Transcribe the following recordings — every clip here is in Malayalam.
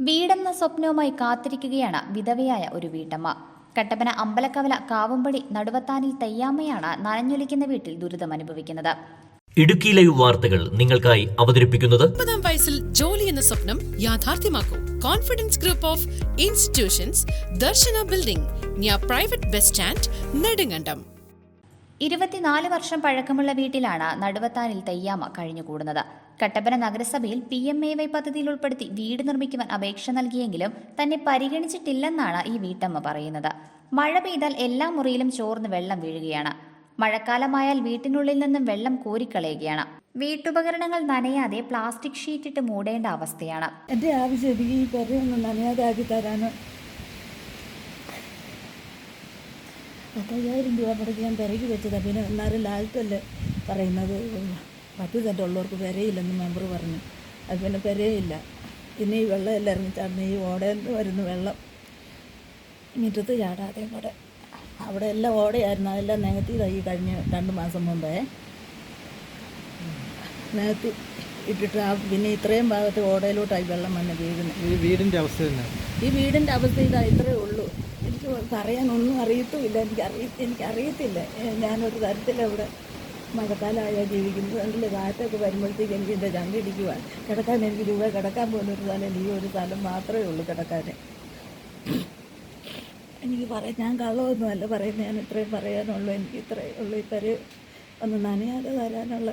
വീടെന്ന സ്വപ്നവുമായി കാത്തിരിക്കുകയാണ് വിധവയായ ഒരു വീട്ടമ്മ. കട്ടപ്പന അമ്പലക്കവല കാവുംപടി നടുവത്താനിൽ തയ്യാമ്മയാണ് നനഞ്ഞൊലിക്കുന്ന വീട്ടിൽ ദുരിതം അനുഭവിക്കുന്നത്. ഇടുക്കി ലൈവ് വാർത്തകൾ നിങ്ങൾക്കായി അവതരിപ്പിക്കുന്നത് 30-ാം വയസ്സിൽ ജോലി എന്ന സ്വപ്നം യാഥാർത്ഥ്യമാക്കൂ. Confidence group of institutions, Darshana building, near private bus stand, Nedumkandam. 24 വർഷം പഴക്കമുള്ള വീട്ടിലാണ് നടുവത്താനിൽ തയ്യാമ്മ കഴിഞ്ഞുകൂടുന്നത്. കട്ടപ്പന നഗരസഭയിൽ PMAY പദ്ധതിയിൽ ഉൾപ്പെടുത്തി വീട് നിർമ്മിക്കുവാൻ അപേക്ഷ നൽകിയെങ്കിലും തന്നെ പരിഗണിച്ചിട്ടില്ലെന്നാണ് ഈ വീട്ടമ്മ പറയുന്നത്. മഴ പെയ്താൽ എല്ലാ മുറിയിലും ചോർന്ന് വെള്ളം വീഴുകയാണ്. മഴക്കാലമായാൽ വീട്ടിനുള്ളിൽ നിന്നും വെള്ളം കോരിക്കളയുകയാണ്. വീട്ടുപകരണങ്ങൾ നനയാതെ പ്ലാസ്റ്റിക് ഷീറ്റിട്ട് മൂടേണ്ട അവസ്ഥയാണ്. എന്റെ ആവശ്യം ഈ പെരയൊന്നും നനയാതെ ആക്കി തരാനോ 5000 രൂപ മുടക്കി ഞാൻ പെരയ്ക്ക് വെച്ചതാണ്. പിന്നെ എന്നാലും ലാൽക്കല്ലേ പറയുന്നത് 10 സെൻറ്റ് ഉള്ളവർക്ക് പെരയില്ലെന്ന് മെമ്പർ പറഞ്ഞു. അത് പിന്നെ പെരയില്ല. പിന്നെ ഈ വെള്ളം എല്ലാം ഇറങ്ങി ചാടുന്ന ഈ ഓടയിൽ വരുന്ന വെള്ളം മുറ്റത്ത് ചാടാതെ കൂടെ അവിടെ എല്ലാം ഓടയായിരുന്നു. അതെല്ലാം നികത്തിയതായി കഴിഞ്ഞ 2 മാസം മുമ്പേ നികത്തി ഇട്ടിട്ട് പിന്നെ ഇത്രയും ഭാഗത്ത് ഓടയിലോട്ടായി വെള്ളം വന്ന് വീഴുന്നത്. ഈ വീടിൻ്റെ അവസ്ഥ ഈ വീടിൻ്റെ അവസ്ഥ ഇതാ ഇത്രയേ ഉള്ളൂ. എനിക്ക് പറയാനൊന്നും അറിയത്തുമില്ല. എനിക്കറിയത്തില്ല. ഞാനൊരു തരത്തിലവിടെ മഴക്കാലമായാൽ ജീവിക്കുന്നത്. എൻ്റെ കാറ്റൊക്കെ വരുമ്പോഴത്തേക്ക് എനിക്ക് എൻ്റെ ചങ്കിടിക്കുവാൻ കിടക്കാൻ എനിക്ക് രൂപ കിടക്കാൻ പോലും ഒരു സ്ഥലം ഈ ഒരു സ്ഥലം മാത്രമേ ഉള്ളൂ കിടക്കാൻ. എനിക്ക് പറയാം, ഞാൻ കള്ളമൊന്നുമല്ല പറയുന്നത്. ഞാൻ ഇത്രയും പറയാനുള്ളൂ. എനിക്ക് ഇത്രയേ ഉള്ളൂ. ഇത്രയും ഒന്ന് നനയാതെ തരാനുള്ള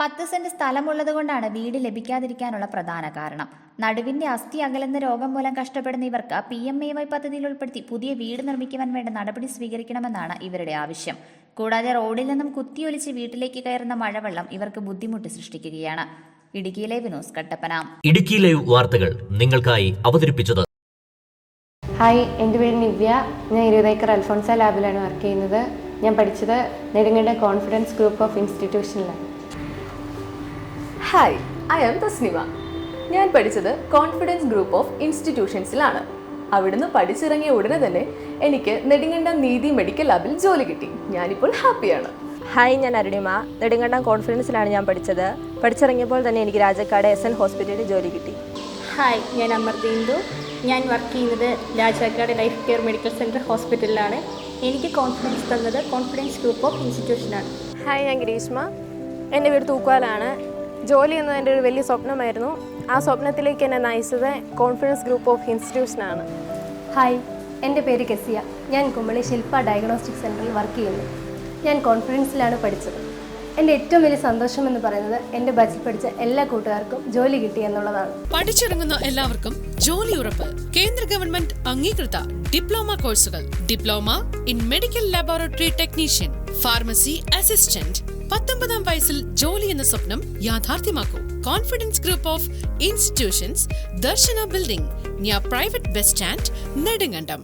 10 സെന്റ് സ്ഥലമുള്ളത് കൊണ്ടാണ് വീട് ലഭിക്കാതിരിക്കാനുള്ള പ്രധാന കാരണം. നടുവിന്റെ അസ്ഥി അകലുന്ന രോഗം മൂലം കഷ്ടപ്പെടുന്ന ഇവർക്ക് PMAY പദ്ധതിയിൽ ഉൾപ്പെടുത്തി പുതിയ വീട് നിർമ്മിക്കുവാൻ വേണ്ട നടപടി സ്വീകരിക്കണമെന്നാണ് ഇവരുടെ ആവശ്യം. കൂടാതെ റോഡിൽ നിന്നും കുത്തിയൊലിച്ച് വീട്ടിലേക്ക് കയറുന്ന മഴവെള്ളം ഇവർക്ക് ബുദ്ധിമുട്ട് സൃഷ്ടിക്കുകയാണ്. Idukki live news, Kattappana. Idukki live വാർത്തകൾ നിങ്ങൾക്കായി അവതരിപ്പിച്ചത്. ഹായ്, എൻ്റെ പേര് നിവ്യ. ഞാൻ 20 ഏക്കർ അൽഫോൺസ ലാബിലാണ് വർക്ക് ചെയ്യുന്നത്. ഞാൻ പഠിച്ചത് നെടുങ്കണ്ടം കോൺഫിഡൻസ് ഗ്രൂപ്പ് ഓഫ് ഇൻസ്റ്റിറ്റ്യൂഷനിലാണ്. Hi, I am Thasnima. ഞാൻ പഠിച്ചത് കോൺഫിഡൻസ് ഗ്രൂപ്പ് ഓഫ് ഇൻസ്റ്റിറ്റ്യൂഷൻസിലാണ്. അവിടുന്ന് പഠിച്ചിറങ്ങിയ ഉടനെ തന്നെ എനിക്ക് നെടുങ്കണ്ടം നീതി മെഡിക്കൽ ലാബിൽ ജോലി കിട്ടി. ഞാനിപ്പോൾ ഹാപ്പിയാണ്. ഹായ്, ഞാൻ അരുണിമ. നെടുങ്കണ്ടം കോൺഫിഡൻസിലാണ് ഞാൻ പഠിച്ചത്. പഠിച്ചിറങ്ങിയപ്പോൾ തന്നെ എനിക്ക് രാജക്കാട് SN ഹോസ്പിറ്റലിൽ ജോലി കിട്ടി. ഹായ്, ഞാൻ അമർദീന്ദു. ഞാൻ വർക്ക് ചെയ്യുന്നത് Rajakkad life care medical centre ഹോസ്പിറ്റലിലാണ്. എനിക്ക് കോൺഫിഡൻസ് തന്നത് കോൺഫിഡൻസ് ഗ്രൂപ്പ് ഓഫ് ഇൻസ്റ്റിറ്റ്യൂഷനാണ്. ഹായ്, ഞാൻ ഗ്രീഷ്മ. എൻ്റെ വീട് തൂക്കുവാലാണ്. ജോലി എന്നത് എൻ്റെ ഒരു വലിയ സ്വപ്നമായിരുന്നു. ആ സ്വപ്നത്തിലേക്ക് എന്നെ നയിച്ചത് കോൺഫിഡൻസ് ഗ്രൂപ്പ് ഓഫ് ഇൻസ്റ്റിറ്റ്യൂഷനാണ്. ഹായ്, എൻ്റെ പേര് കെസിയ. ഞാൻ കുമളി ശില്പ ഡയഗ്നോസ്റ്റിക് സെൻറ്ററിൽ വർക്ക് ചെയ്യുന്നു. ഞാൻ കോൺഫിഡൻസിലാണ് പഠിച്ചത്. എൻ്റെ ഏറ്റവും വലിയ സന്തോഷം എന്ന് പറയുന്നത് എൻ്റെ ബാച്ചിൽ പഠിച്ച എല്ലാ കൂട്ടുകാർക്കും ജോലി കിട്ടി എന്നുള്ളതാണ്. പഠിച്ചിറങ്ങുന്ന എല്ലാവർക്കും ജോലി ഉറപ്പ്. കേന്ദ്ര ഗവൺമെന്റ് അംഗീകൃത ഡിപ്ലോമ കോഴ്സുകൾ. Diploma in medical laboratory technician, pharmacy assistant. 19-ാം വയസ്സിൽ ജോലി എന്ന സ്വപ്നം യാഥാർത്ഥ്യമാക്കൂ. Confidence group of institutions, Darshana building, near private bus stand, Nedumkandam.